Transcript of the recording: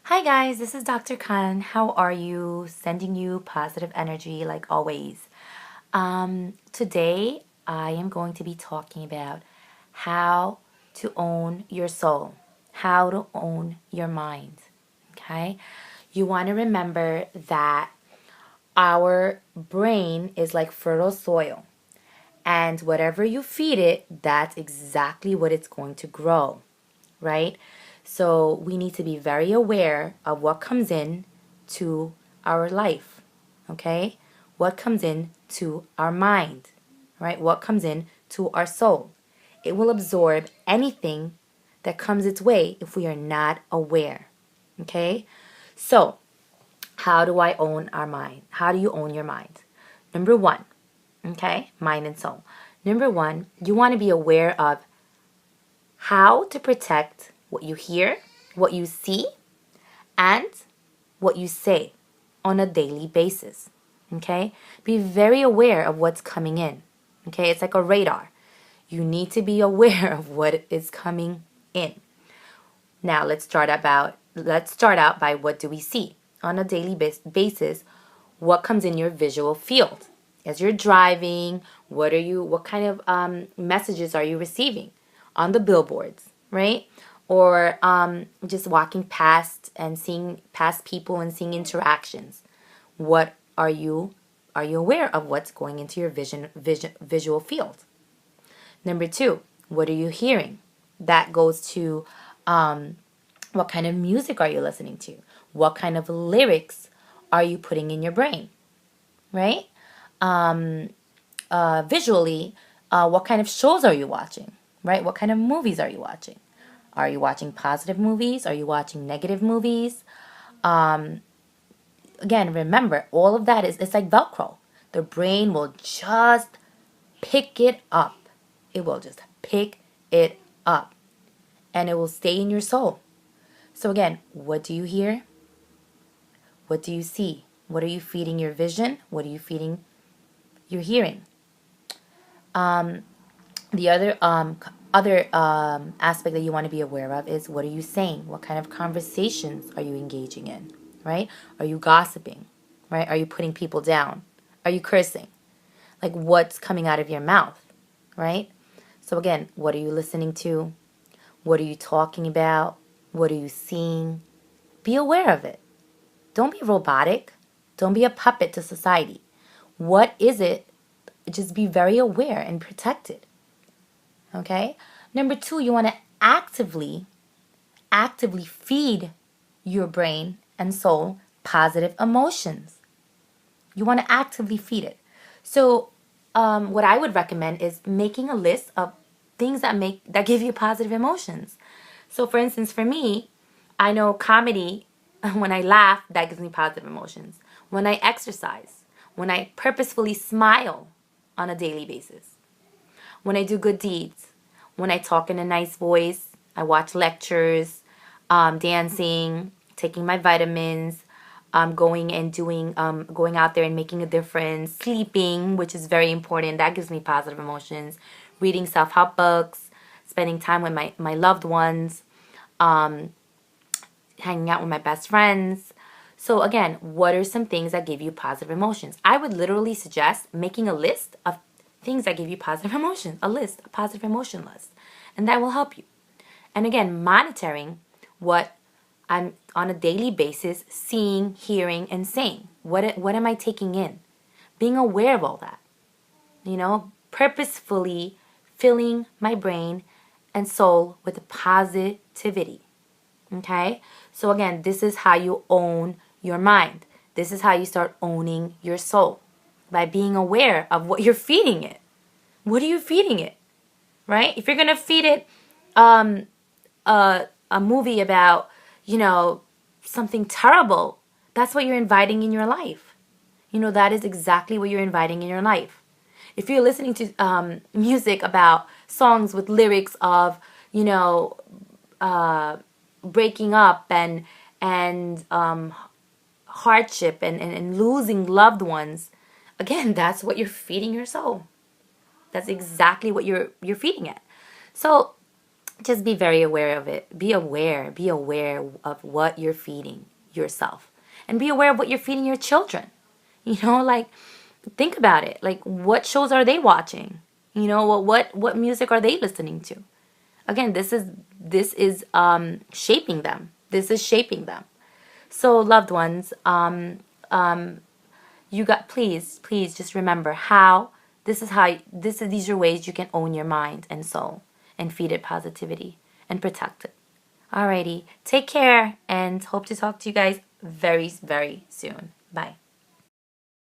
Hi guys, this is Dr. Khan. How are you? Sending you positive energy like always. Today I am going to be talking about how to own your soul, how to own your mind. Okay? You want to remember that our brain is like fertile soil, and whatever you feed it, that's exactly what it's going to grow, right? So we need to be very aware of what comes in to our life, okay? What comes in to our mind, right? What comes in to our soul. It will absorb anything that comes its way if we are not aware, okay? So, how do I own our mind? How do you own your mind? Number one, okay? Mind and soul. Number one, you want to be aware of how to protect what you hear, what you see, and what you say on a daily basis. Okay? Be very aware of what's coming in. Okay? It's like a radar. You need to be aware of what is coming in. Now, let's start out by what do we see on a daily basis? What comes in your visual field? As you're driving, what kind of messages are you receiving on the billboards, right? Or just walking past and seeing past people and seeing interactions. What are you aware of what's going into your visual field? Number two, what are you hearing? That goes to what kind of music are you listening to? What kind of lyrics are you putting in your brain, right? Visually, what kind of shows are you watching, right? What kind of movies are you watching? Are you watching positive movies? Are you watching negative movies? Again, remember, all of that it's like Velcro. The brain will just pick it up. It will just pick it up. And it will stay in your soul. So again, what do you hear? What do you see? What are you feeding your vision? What are you feeding your hearing? The other aspect that you want to be aware of is what are you saying? What kind of conversations are you engaging in? Right? Are you gossiping? Right? Are you putting people down? Are you cursing? Like what's coming out of your mouth? Right? So again, what are you listening to? What are you talking about? What are you seeing? Be aware of it. Don't be robotic. Don't be a puppet to society. What is it? Just be very aware and protected. Okay? Number two, you want to actively feed your brain and soul positive emotions. You want to actively feed it. So, what I would recommend is making a list of things that give you positive emotions. So, for instance, for me, I know comedy. When I laugh, that gives me positive emotions. When I exercise, when I purposefully smile on a daily basis, when I do good deeds, when I talk in a nice voice, I watch lectures, dancing, taking my vitamins, going out there and making a difference, sleeping, which is very important. That gives me positive emotions. Reading self-help books, spending time with my loved ones, hanging out with my best friends. So again, what are some things that give you positive emotions? I would literally suggest making a list of things that give you positive emotions, a positive emotion list. And that will help you. And again, monitoring what I'm on a daily basis seeing, hearing, and saying. What am I taking in? Being aware of all that. Purposefully filling my brain and soul with positivity. Okay? So again, this is how you own your mind. This is how you start owning your soul. By being aware of what you're feeding it. What are you feeding it? Right? If you're going to feed it a movie about, something terrible, that's what you're inviting in your life. That is exactly what you're inviting in your life. If you're listening to music about songs with lyrics of, breaking up and hardship and losing loved ones, again, that's what you're feeding your soul. That's exactly what you're feeding it. So just be very aware of it. Be aware of what you're feeding yourself, and be aware of what you're feeding your children. Like, think about it. Like, what shows are they watching? What music are they listening to? Again, this is shaping them. This is shaping them. So, loved ones, please just remember how these are ways you can own your mind and soul and feed it positivity and protect it. Alrighty, take care and hope to talk to you guys very, very soon. Bye.